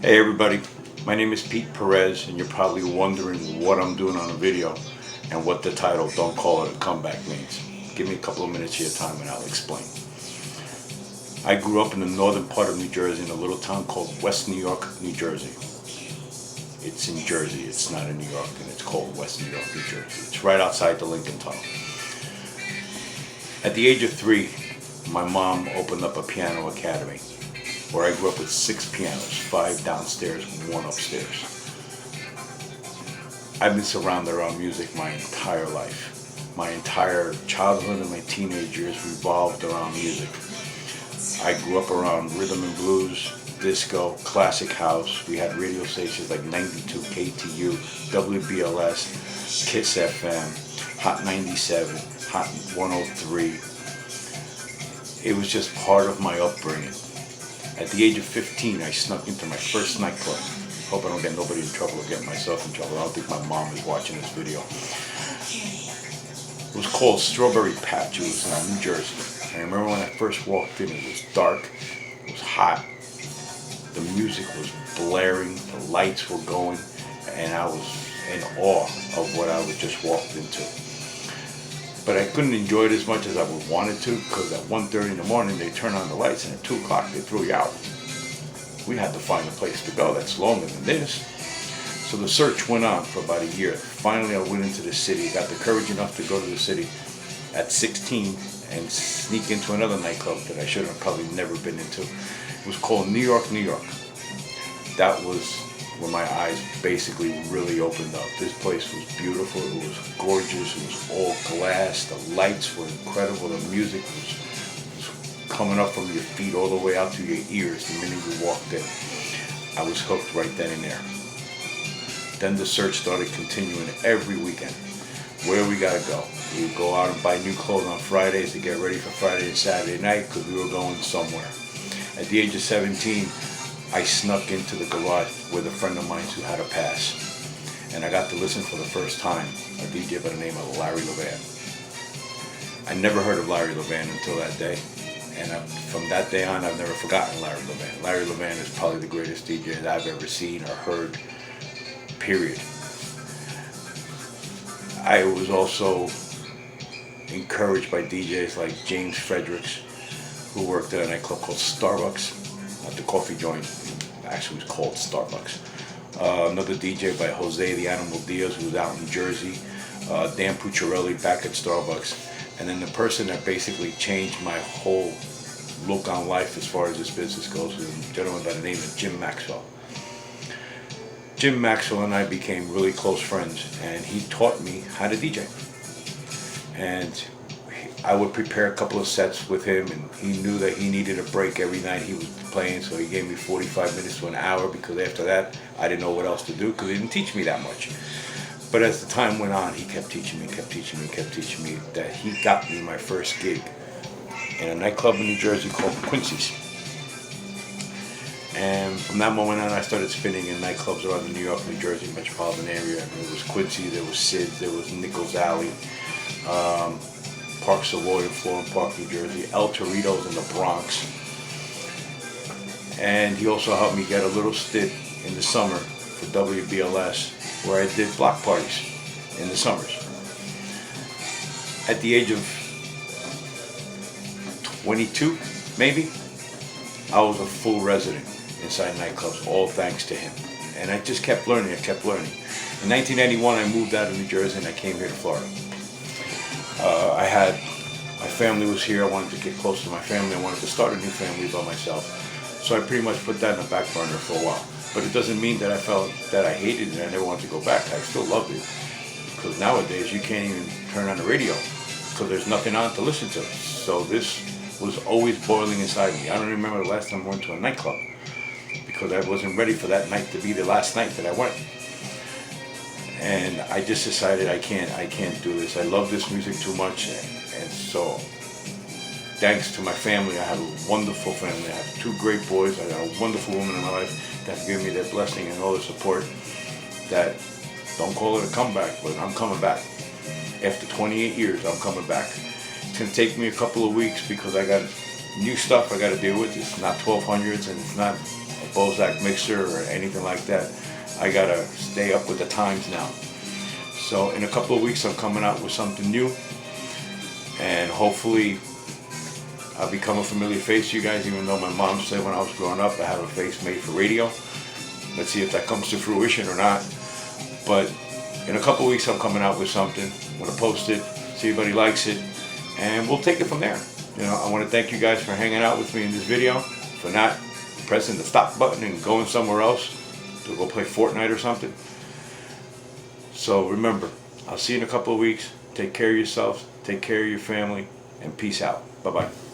Hey everybody, my name is Pete Perez, and you're probably wondering what I'm doing on a video and what the title "Don't Call It a Comeback" means. Give me a couple of minutes of your time and I'll explain. I grew up in the northern part of New Jersey in a little town called West New York, New Jersey. It's in Jersey, it's not in New York, and it's called West New York, New Jersey. It's right outside the Lincoln Tunnel. At the age of 3, my mom opened up a piano academy where I grew up with 6 pianos, 5 downstairs, 1 upstairs. I've been surrounded around music my entire life. My entire childhood and my teenage years revolved around music. I grew up around rhythm and blues, disco, classic house. We had radio stations like 92 KTU, WBLS, Kiss FM, Hot 97, Hot 103. It was just part of my upbringing. At the age of 15, I snuck into my first nightclub. Hope I don't get nobody in trouble or get myself in trouble. I don't think my mom is watching this video. It was called Strawberry Patch. It was in New Jersey. I remember when I first walked in, it was dark, it was hot, the music was blaring, the lights were going, and I was in awe of what I was just walked into. But I couldn't enjoy it as much as I would wanted to, because at 1:30 in the morning they turn on the lights and at 2 o'clock they threw you out. We had to find a place to go that's longer than this. So the search went on for about a year. Finally I went into the city, got the courage enough to go to the city at 16 and sneak into another nightclub that I should have probably never been into. It was called New York, New York. That was when my eyes basically really opened up. This place was beautiful, it was gorgeous, it was all glass, the lights were incredible, the music was coming up from your feet all the way out to your ears the minute you walked in. I was hooked right then and there. Then the search started continuing every weekend. Where we gotta go? We would go out and buy new clothes on Fridays to get ready for Friday and Saturday night because we were going somewhere. At the age of 17, I snuck into the garage with a friend of mine who had a pass. And I got to listen for the first time a DJ by the name of Larry Levan. I never heard of Larry Levan until that day. And from that day on, I've never forgotten Larry Levan. Larry Levan is probably the greatest DJ that I've ever seen or heard, period. I was also encouraged by DJs like James Fredericks, who worked at a nightclub called Starbucks, not the coffee joint, actually it was called Starbucks. Another DJ by Jose the Animal Diaz, who was out in Jersey, Dan Pucciarelli back at Starbucks, and then the person that basically changed my whole look on life as far as this business goes is a gentleman by the name of Jim Maxwell. Jim Maxwell and I became really close friends, and he taught me how to DJ. And I would prepare a couple of sets with him, and he knew that he needed a break every night he was playing, so he gave me 45 minutes to an hour, because after that I didn't know what else to do because he didn't teach me that much. But as the time went on, he kept teaching me, that he got me my first gig in a nightclub in New Jersey called Quincy's. And from that moment on, I started spinning in nightclubs around the New York, New Jersey metropolitan area. There was Quincy, there was Sid's, there was Nichols Alley, Park Savoy in Florham Park, New Jersey, El Torito's in the Bronx. And he also helped me get a little stint in the summer for WBLS, where I did block parties in the summers. At the age of 22, maybe, I was a full resident inside nightclubs, all thanks to him. And I just kept learning, In 1991, I moved out of New Jersey and I came here to Florida. My family was here, I wanted to get close to my family, I wanted to start a new family by myself. So I pretty much put that in the back burner for a while. But it doesn't mean that I felt that I hated it and I never wanted to go back. I still loved it. Because nowadays you can't even turn on the radio because there's nothing on to listen to. So this was always boiling inside me. I don't remember the last time I went to a nightclub because I wasn't ready for that night to be the last night that I went. And I just decided I can't do this. I love this music too much, and so thanks to my family, I have a wonderful family. I have 2 great boys. I got a wonderful woman in my life that's given me their blessing and all the support. That, don't call it a comeback, but I'm coming back. After 28 years, I'm coming back. It's gonna take me a couple of weeks because I got new stuff I got to deal with. It's not 1200s and it's not Bozak mixer or anything like that. I gotta stay up with the times now. So in a couple of weeks I'm coming out with something new, and hopefully I'll become a familiar face to you guys, even though my mom said when I was growing up I have a face made for radio. Let's see if that comes to fruition or not. But in a couple of weeks I'm coming out with something. I'm gonna post it, see if anybody likes it, and we'll take it from there. I want to thank you guys for hanging out with me in this video, for not pressing the stop button and going somewhere else to go play Fortnite or something. So remember, I'll see you in a couple of weeks. Take care of yourselves, take care of your family, and peace out. Bye-bye.